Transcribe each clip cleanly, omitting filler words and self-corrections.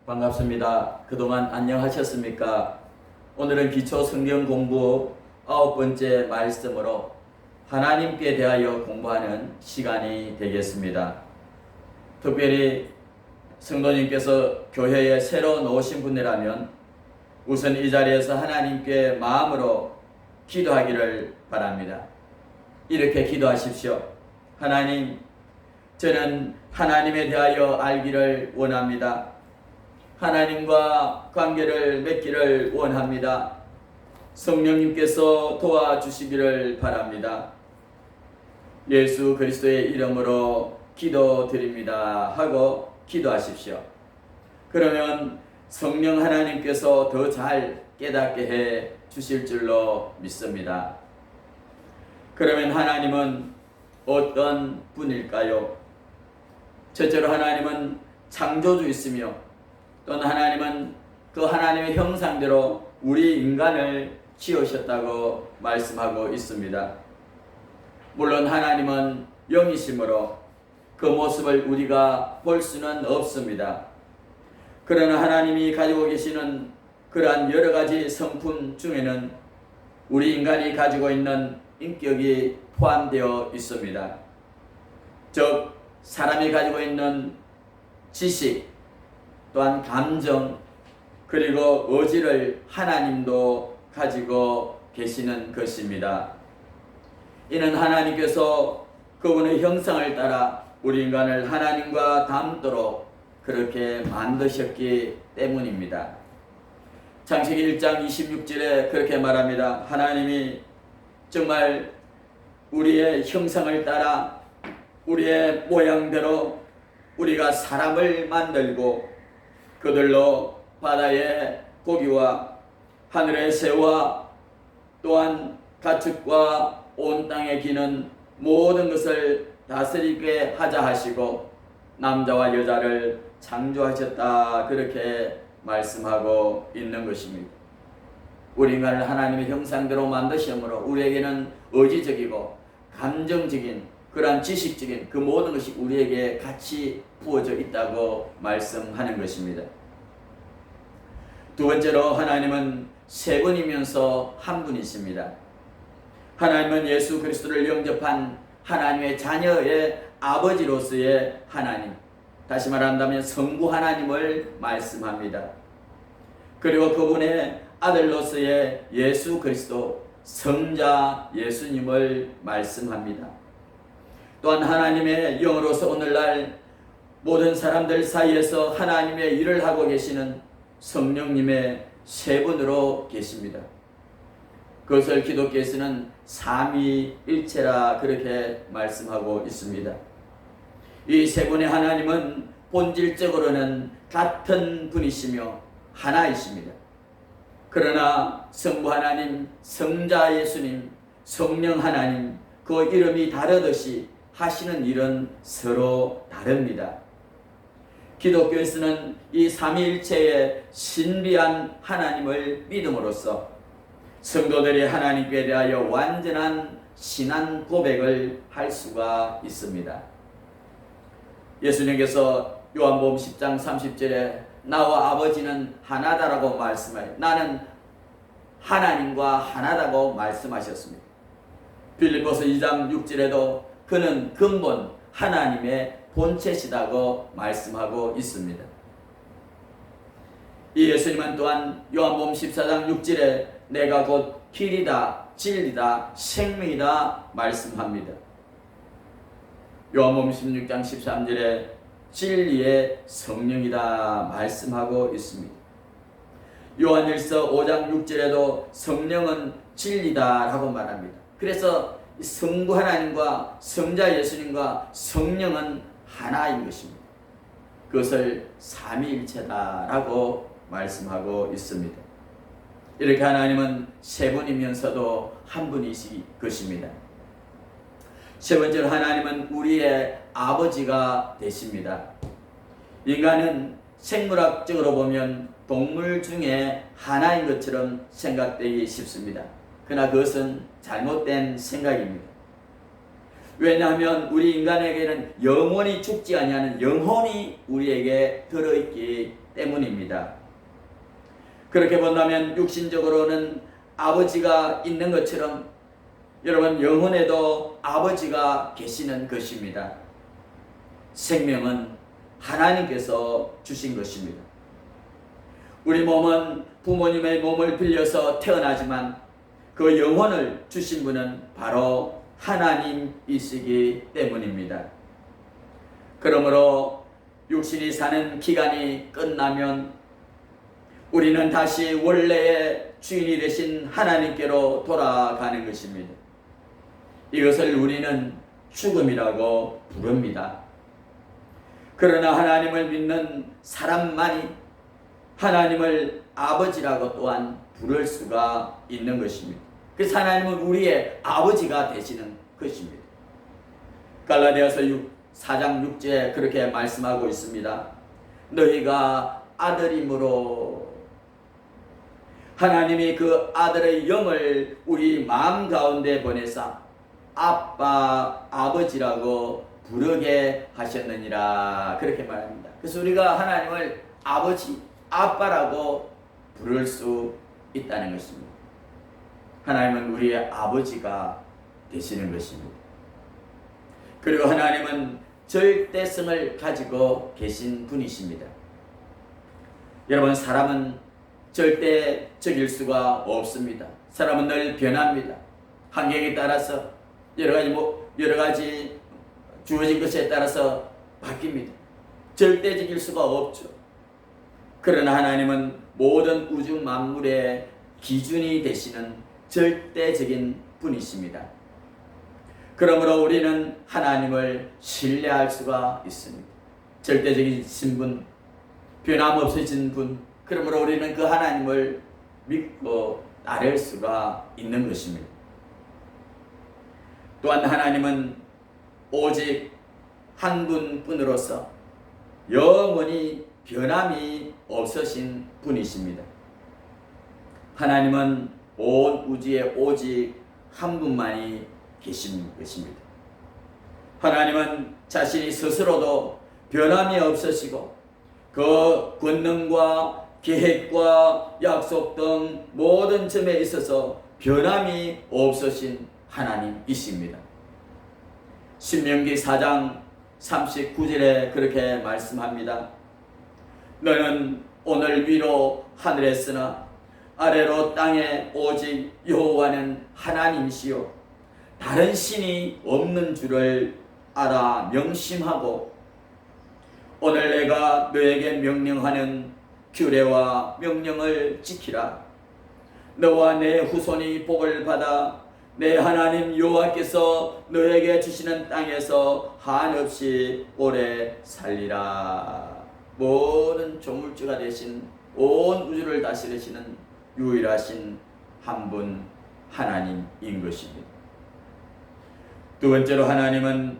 반갑습니다. 그동안 안녕하셨습니까? 오늘은 기초 성경 공부 9번째 말씀으로 하나님께 대하여 공부하는 시간이 되겠습니다. 특별히 성도님께서 교회에 새로 오신 분이라면 우선 이 자리에서 하나님께 마음으로 기도하기를 바랍니다. 이렇게 기도하십시오. 하나님, 저는 하나님에 대하여 알기를 원합니다. 하나님과 관계를 맺기를 원합니다. 성령님께서 도와주시기를 바랍니다. 예수 그리스도의 이름으로 기도드립니다 하고 기도하십시오. 그러면 성령 하나님께서 더 잘 깨닫게 해 주실 줄로 믿습니다. 그러면 하나님은 어떤 분일까요? 첫째로 하나님은 창조주이시며 또는 하나님은 그 하나님의 형상대로 우리 인간을 지으셨다고 말씀하고 있습니다. 물론 하나님은 영이시므로 그 모습을 우리가 볼 수는 없습니다. 그러나 하나님이 가지고 계시는 그러한 여러 가지 성품 중에는 우리 인간이 가지고 있는 인격이 포함되어 있습니다. 즉, 사람이 가지고 있는 지식, 또한 감정, 그리고 의지를 하나님도 가지고 계시는 것입니다. 이는 하나님께서 그분의 형상을 따라 우리 인간을 하나님과 닮도록 그렇게 만드셨기 때문입니다. 창세기 1장 26절에 그렇게 말합니다. 하나님이 정말 우리의 형상을 따라 우리의 모양대로 우리가 사람을 만들고 그들로 바다의 고기와 하늘의 새와 또한 가축과 온 땅에 기는 모든 것을 다스리게 하자 하시고 남자와 여자를 창조하셨다, 그렇게 말씀하고 있는 것입니다. 우리 인간을 하나님의 형상대로 만드심으로 우리에게는 의지적이고 감정적인 그러한 지식적인 그 모든 것이 우리에게 같이 부어져 있다고 말씀하는 것입니다. 두 번째로 하나님은 세 분이면서 한 분이십니다. 하나님은 예수 그리스도를 영접한 하나님의 자녀의 아버지로서의 하나님, 다시 말한다면 성부 하나님을 말씀합니다. 그리고 그분의 아들로서의 예수 그리스도 성자 예수님을 말씀합니다. 또한 하나님의 영으로서 오늘날 모든 사람들 사이에서 하나님의 일을 하고 계시는 성령님의 세 분으로 계십니다. 그것을 기독교에서는 삼위일체라 그렇게 말씀하고 있습니다. 이 세 분의 하나님은 본질적으로는 같은 분이시며 하나이십니다. 그러나 성부 하나님, 성자 예수님, 성령 하나님, 그 이름이 다르듯이 하시는 일은 서로 다릅니다. 기독교에서는 이 삼위일체의 신비한 하나님을 믿음으로써 성도들이 하나님께 대하여 완전한 신앙 고백을 할 수가 있습니다. 예수님께서 요한복음 10장 30절에 나와 아버지는 하나다라고 말씀하여 나는 하나님과 하나다고 말씀하셨습니다. 빌립보서 2장 6절에도 그는 근본 하나님의 본체시다고 말씀하고 있습니다. 이 예수님은 또한 요한복음 14장 6절에 내가 곧 길이다, 진리다, 생명이다 말씀합니다. 요한복음 16장 13절에 진리의 성령이다 말씀하고 있습니다. 요한일서 5장 6절에도 성령은 진리다라고 말합니다. 그래서 성부 하나님과 성자 예수님과 성령은 하나인 것입니다. 그것을 삼위일체다라고 말씀하고 있습니다. 이렇게 하나님은 세 분이면서도 한 분이실 것입니다. 세 번째로 하나님은 우리의 아버지가 되십니다. 인간은 생물학적으로 보면 동물 중에 하나인 것처럼 생각되기 쉽습니다. 그러나 그것은 잘못된 생각입니다. 왜냐하면 우리 인간에게는 영원히 죽지 아니하는 영혼이 우리에게 들어있기 때문입니다. 그렇게 본다면 육신적으로는 아버지가 있는 것처럼 여러분 영혼에도 아버지가 계시는 것입니다. 생명은 하나님께서 주신 것입니다. 우리 몸은 부모님의 몸을 빌려서 태어나지만 그 영혼을 주신 분은 바로 하나님이시기 때문입니다. 그러므로 육신이 사는 기간이 끝나면 우리는 다시 원래의 주인이 되신 하나님께로 돌아가는 것입니다. 이것을 우리는 죽음이라고 부릅니다. 그러나 하나님을 믿는 사람만이 하나님을 아버지라고 또한 부를 수가 있는 것입니다. 그래서 하나님은 우리의 아버지가 되시는 것입니다. 갈라디아서 4장 6절에 그렇게 말씀하고 있습니다. 너희가 아들이므로 하나님이 그 아들의 영을 우리 마음 가운데 보내사 아빠, 아버지라고 부르게 하셨느니라 그렇게 말합니다. 그래서 우리가 하나님을 아버지, 아빠라고 부를 수 있다는 것입니다. 하나님은 우리의 아버지가 되시는 것입니다. 그리고 하나님은 절대성을 가지고 계신 분이십니다. 여러분, 사람은 절대적일 수가 없습니다. 사람은 늘 변합니다. 환경에 따라서 여러 가지 주어진 것에 따라서 바뀝니다. 절대적일 수가 없죠. 그러나 하나님은 모든 우주 만물의 기준이 되시는 절대적인 분이십니다. 그러므로 우리는 하나님을 신뢰할 수가 있습니다. 절대적이신 분, 변함없으신 분, 그러므로 우리는 그 하나님을 믿고 따를 수가 있는 것입니다. 또한 하나님은 오직 한 분뿐으로서 영원히 변함이 없으신 분이십니다. 하나님은 온 우주에 오직 한 분만이 계신 것입니다. 하나님은 자신이 스스로도 변함이 없으시고 그 권능과 계획과 약속 등 모든 점에 있어서 변함이 없으신 하나님이십니다. 신명기 4장 39절에 그렇게 말씀합니다. 너는 오늘 위로 하늘에 쓰나 아래로 땅에 오직 여호와는 하나님이시요 다른 신이 없는 줄을 알아 명심하고 오늘 내가 너에게 명령하는 규례와 명령을 지키라. 너와 내 후손이 복을 받아 내 하나님 여호와께서 너에게 주시는 땅에서 한없이 오래 살리라. 모든 조물주가 되신 온 우주를 다스리시는 유일하신 한 분 하나님인 것입니다. 두 번째로 하나님은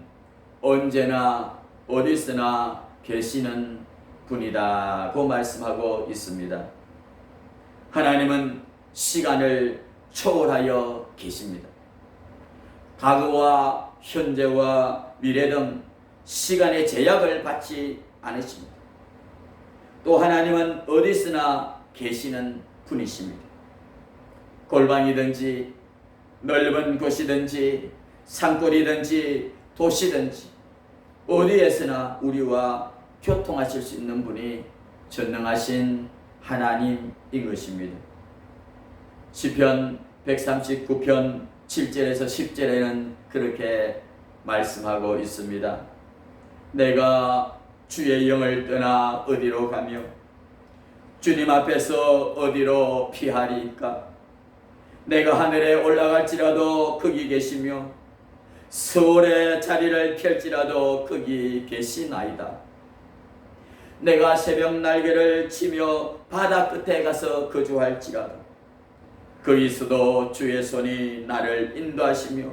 언제나 어디서나 계시는 분이다고 말씀하고 있습니다. 하나님은 시간을 초월하여 계십니다. 과거와 현재와 미래 등 시간의 제약을 받지 않으십니다. 또 하나님은 어디서나 계시는 분이십니다. 골방이든지 넓은 곳이든지 산골이든지 도시든지 어디에서나 우리와 교통하실 수 있는 분이 전능하신 하나님인 것입니다. 시편 139편 7절에서 10절에는 그렇게 말씀하고 있습니다. 내가 주의 영을 떠나 어디로 가며 주님 앞에서 어디로 피하리이까? 내가 하늘에 올라갈지라도 거기 계시며 서울의 자리를 펼지라도 거기 계시나이다. 내가 새벽 날개를 치며 바다 끝에 가서 거주할지라도 거기서도 주의 손이 나를 인도하시며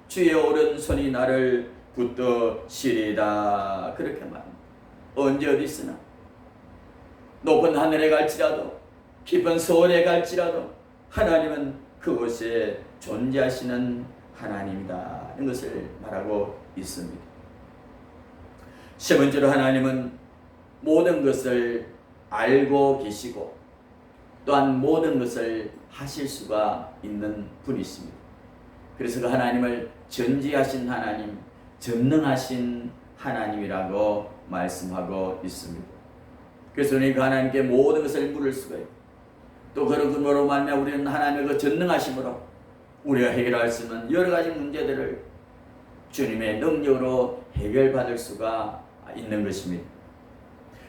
주의 오른손이 나를 붙드시리다. 그렇게 말합니다. 언제 어디 있으나 높은 하늘에 갈지라도 깊은 서울에 갈지라도 하나님은 그곳에 존재하시는 하나님이다 이런 것을 말하고 있습니다. 세 번째로 하나님은 모든 것을 알고 계시고 또한 모든 것을 하실 수가 있는 분이십니다. 그래서 그 하나님을 전지하신 하나님, 전능하신 하나님이라고 말씀하고 있습니다. 그래서 우리 그 하나님께 모든 것을 물을 수가 있고 또 그런 그로 말미암아 우리는 하나님의 그 전능하심으로 우리가 해결할 수 있는 여러 가지 문제들을 주님의 능력으로 해결받을 수가 있는 것입니다.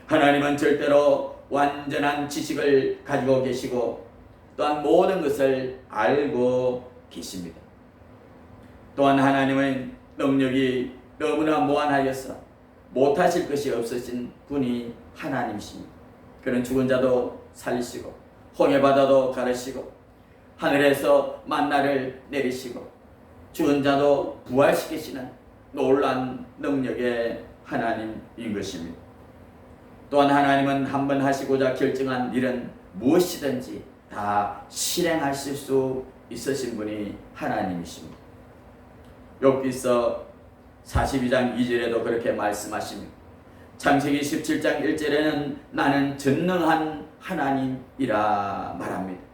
하나님은 절대로 완전한 지식을 가지고 계시고 또한 모든 것을 알고 계십니다. 또한 하나님의 능력이 너무나 무한하여서 못하실 것이 없으신 분이 하나님이십니다. 그는 죽은 자도 살리시고 홍해바다도 가르시고 하늘에서 만나를 내리시고 죽은 자도 부활시키시는 놀라운 능력의 하나님인 것입니다. 또한 하나님은 한번 하시고자 결정한 일은 무엇이든지 다 실행하실 수 있으신 분이 하나님이십니다. 욥기서 42장 2절에도 그렇게 말씀하십니다. 창세기 17장 1절에는 나는 전능한 하나님이라 말합니다.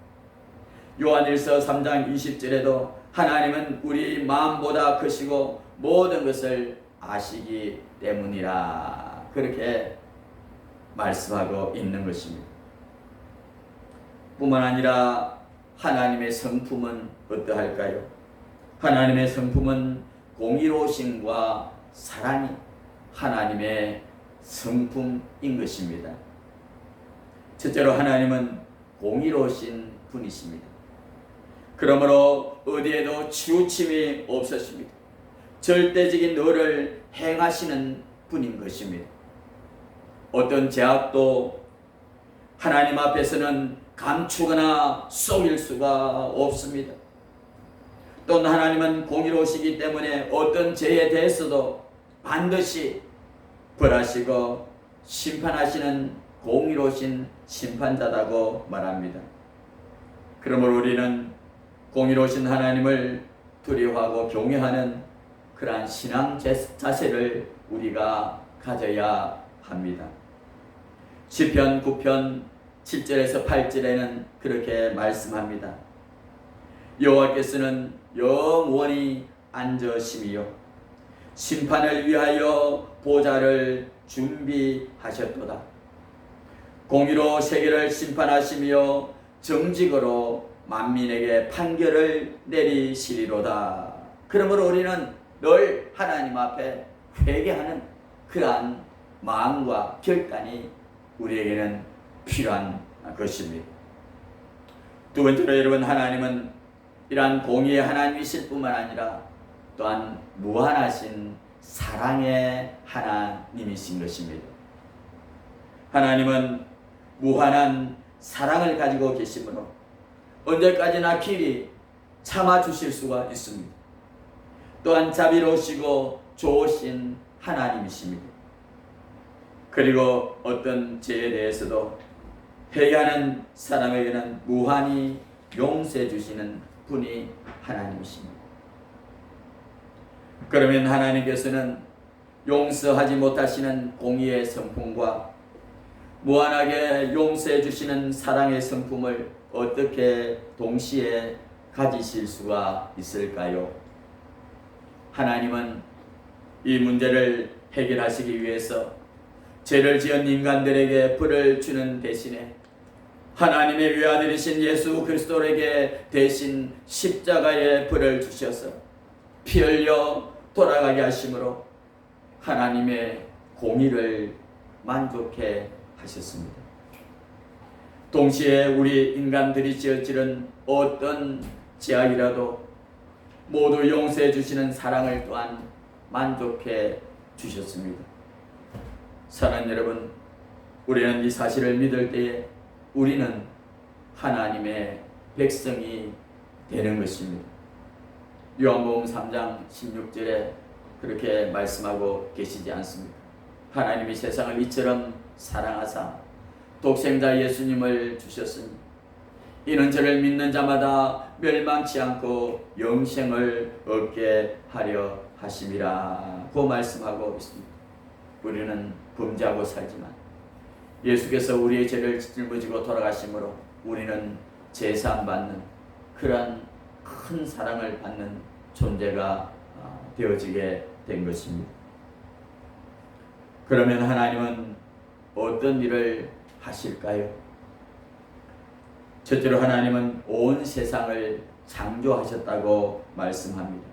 요한일서 3장 20절에도 하나님은 우리 마음보다 크시고 모든 것을 아시기 때문이라 그렇게 말씀하고 있는 것입니다. 뿐만 아니라 하나님의 성품은 어떠할까요? 하나님의 성품은 공의로우심과 사랑이 하나님의 성품인 것입니다. 첫째로 하나님은 공의로우신 분이십니다. 그러므로 어디에도 치우침이 없으십니다. 절대적인 의를 행하시는 분인 것입니다. 어떤 죄악도 하나님 앞에서는 감추거나 속일 수가 없습니다. 또는 하나님은 공의로우시기 때문에 어떤 죄에 대해서도 반드시 벌하시고 심판하시는 공의로우신 심판자라고 말합니다. 그러므로 우리는 공의로우신 하나님을 두려워하고 경외하는 그러한 신앙 자세를 우리가 가져야 합니다. 시편 9편 7절에서 8절에는 그렇게 말씀합니다. 여호와께서는 영원히 앉으심이요 심판을 위하여 보좌를 준비하셨도다. 공의로 세계를 심판하시며 정직으로 만민에게 판결을 내리시리로다. 그러므로 우리는 늘 하나님 앞에 회개하는 그러한 마음과 결단이 우리에게는 필요한 것입니다. 두 번째로 여러분, 하나님은 이러한 공의의 하나님이실 뿐만 아니라 또한 무한하신 사랑의 하나님이신 것입니다. 하나님은 무한한 사랑을 가지고 계시므로 언제까지나 길이 참아주실 수가 있습니다. 또한 자비로우시고 좋으신 하나님이십니다. 그리고 어떤 죄에 대해서도 회개하는 사람에게는 무한히 용서해 주시는 분이 하나님이십니다. 그러면 하나님께서는 용서하지 못하시는 공의의 성품과 무한하게 용서해 주시는 사랑의 성품을 어떻게 동시에 가지실 수가 있을까요? 하나님은 이 문제를 해결하시기 위해서 죄를 지은 인간들에게 벌을 주는 대신에 하나님의 외아들이신 예수 그리스도에게 대신 십자가의 벌을 주셔서 피 흘려 돌아가게 하심으로 하나님의 공의를 만족해 하셨습니다. 동시에 우리 인간들이 지어지는 어떤 죄악이라도 모두 용서해 주시는 사랑을 또한 만족해 주셨습니다. 사랑하는 여러분, 우리는 이 사실을 믿을 때에 우리는 하나님의 백성이 되는 것입니다. 요한복음 3장 16절에 그렇게 말씀하고 계시지 않습니까? 하나님이 세상을 이처럼 사랑하사 독생자 예수님을 주셨으니 이는 저를 믿는 자마다 멸망치 않고 영생을 얻게 하려 하심이라 고 말씀하고 있습니다. 우리는 범죄하고 살지만 예수께서 우리의 죄를 짊어지고 돌아가심으로 우리는 제사함받는 그러한 큰 사랑을 받는 존재가 되어지게 된 것입니다. 그러면 하나님은 어떤 일을 하실까요? 첫째로 하나님은 온 세상을 창조하셨다고 말씀합니다.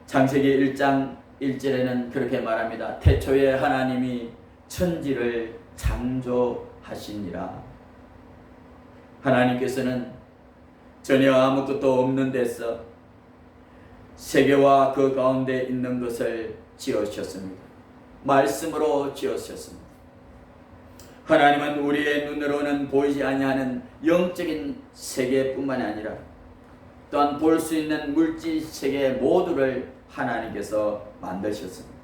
창세기 1장 1절에는 그렇게 말합니다. 태초에 하나님이 천지를 창조하시니라. 하나님께서는 전혀 아무것도 없는 데서 세계와 그 가운데 있는 것을 지으셨습니다. 말씀으로 지으셨습니다. 하나님은 우리의 눈으로는 보이지 아니하는 영적인 세계뿐만 아니라 또한 볼 수 있는 물질 세계 모두를 하나님께서 만드셨습니다.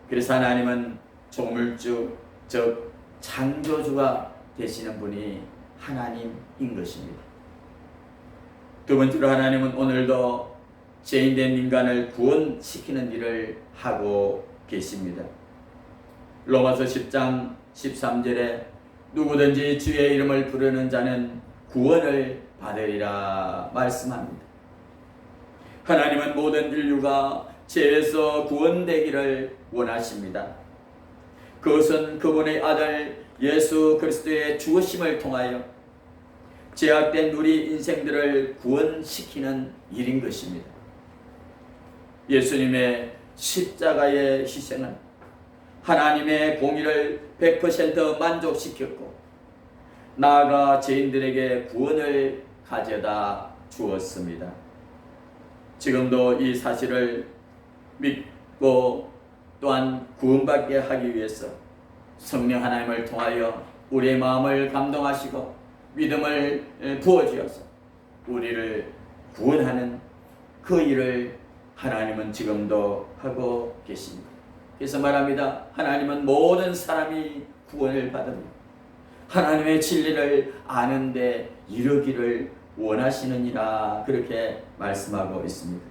그래서 하나님은 조물주, 즉 창조주가 되시는 분이 하나님인 것입니다. 두 번째로 하나님은 오늘도 죄인된 인간을 구원시키는 일을 하고 계십니다. 로마서 10장 13절에 누구든지 주의 이름을 부르는 자는 구원을 받으리라 말씀합니다. 하나님은 모든 인류가 죄에서 구원되기를 원하십니다. 그것은 그분의 아들 예수 그리스도의 죽으심을 통하여 죄악된 우리 인생들을 구원시키는 일인 것입니다. 예수님의 십자가의 희생은 하나님의 공의를 100% 만족시켰고 나아가 죄인들에게 구원을 가져다 주었습니다. 지금도 이 사실을 믿고 또한 구원받게 하기 위해서 성령 하나님을 통하여 우리의 마음을 감동하시고 믿음을 부어주어서 우리를 구원하는 그 일을 하나님은 지금도 하고 계십니다. 그래서 말합니다. 하나님은 모든 사람이 구원을 받습니다. 하나님의 진리를 아는데 이르기를 원하시느니라 그렇게 말씀하고 있습니다.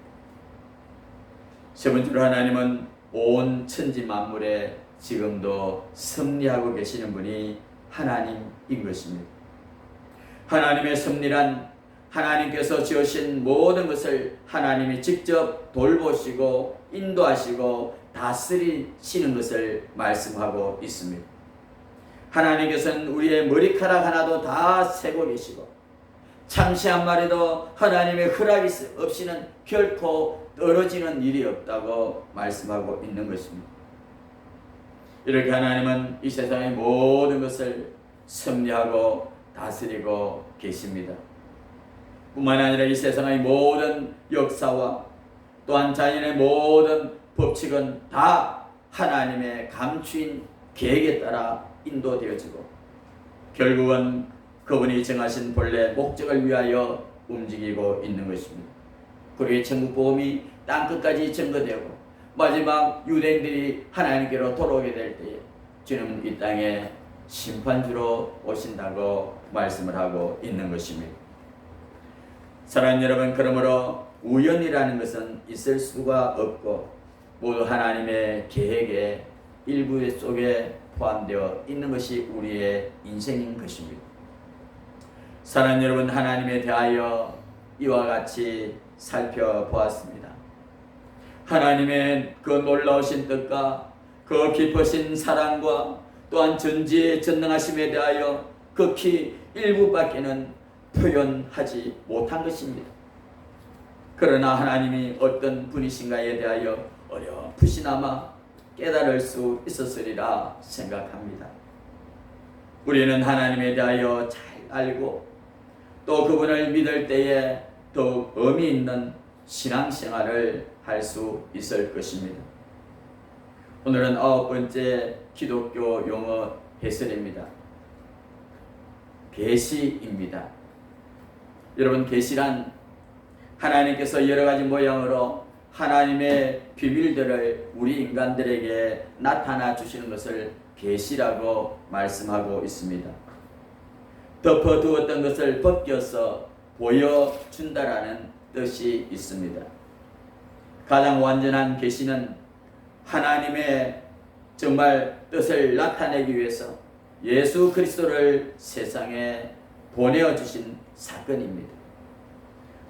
세 번째로 하나님은 온 천지 만물에 지금도 섭리하고 계시는 분이 하나님인 것입니다. 하나님의 섭리란 하나님께서 지으신 모든 것을 하나님이 직접 돌보시고 인도하시고 다스리시는 것을 말씀하고 있습니다. 하나님께서는 우리의 머리카락 하나도 다 세고 계시고 참새 한 마리도 하나님의 허락이 없이는 결코 떨어지는 일이 없다고 말씀하고 있는 것입니다. 이렇게 하나님은 이 세상의 모든 것을 섭리하고 다스리고 계십니다. 뿐만 아니라 이 세상의 모든 역사와 또한 자연의 모든 법칙은 다 하나님의 감추인 계획에 따라 인도되어지고 결국은 그분이 정하신 본래 목적을 위하여 움직이고 있는 것입니다. 그리고 천국 복음이 땅끝까지 전거되고 마지막 유대인들이 하나님께로 돌아오게 될 때에 주님은 이 땅에 심판주로 오신다고 말씀을 하고 있는 것입니다. 사랑하는 여러분, 그러므로 우연이라는 것은 있을 수가 없고 모두 하나님의 계획의 일부 속에 포함되어 있는 것이 우리의 인생인 것입니다. 사랑하는 여러분, 하나님에 대하여 이와 같이 살펴보았습니다. 하나님의 그 놀라우신 뜻과 그 깊으신 사랑과 또한 전지의 전능하심에 대하여 극히 일부밖에는 표현하지 못한 것입니다. 그러나 하나님이 어떤 분이신가에 대하여 어렴풋이나마 깨달을 수 있었으리라 생각합니다. 우리는 하나님에 대하여 잘 알고 또 그분을 믿을 때에 더욱 의미 있는 신앙생활을 할 수 있을 것입니다. 오늘은 9번째 기독교 용어 해설입니다. 계시입니다. 여러분, 계시란 하나님께서 여러 가지 모양으로 하나님의 비밀들을 우리 인간들에게 나타나 주시는 것을 계시라고 말씀하고 있습니다. 덮어두었던 것을 벗겨서 보여준다라는 뜻이 있습니다. 가장 완전한 계시는 하나님의 정말 뜻을 나타내기 위해서 예수 그리스도를 세상에 보내어주신 사건입니다.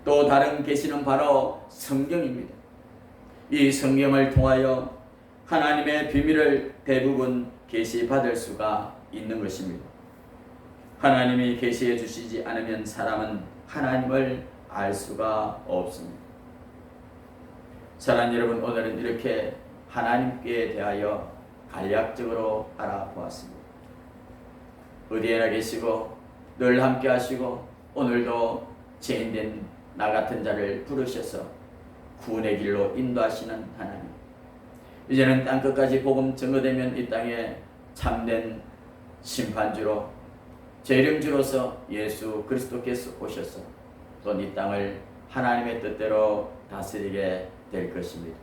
또 다른 계시는 바로 성경입니다. 이 성경을 통하여 하나님의 비밀을 대부분 계시받을 수가 있는 것입니다. 하나님이 계시해 주시지 않으면 사람은 하나님을 알 수가 없습니다. 사랑하는 여러분, 오늘은 이렇게 하나님께 대하여 간략적으로 알아보았습니다. 어디에나 계시고 늘 함께 하시고 오늘도 죄인된 나 같은 자를 부르셔서 구원의 길로 인도하시는 하나님. 이제는 땅끝까지 복음 증거되면 이 땅에 참된 심판주로 재림주로서 예수 그리스도께서 오셔서 또 이 땅을 하나님의 뜻대로 다스리게 될 것입니다.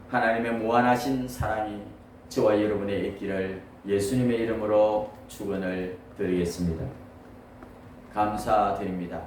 하나님의 무한하신 사랑이 저와 여러분의 있기를 예수님의 이름으로 축원을 드리겠습니다. 감사드립니다.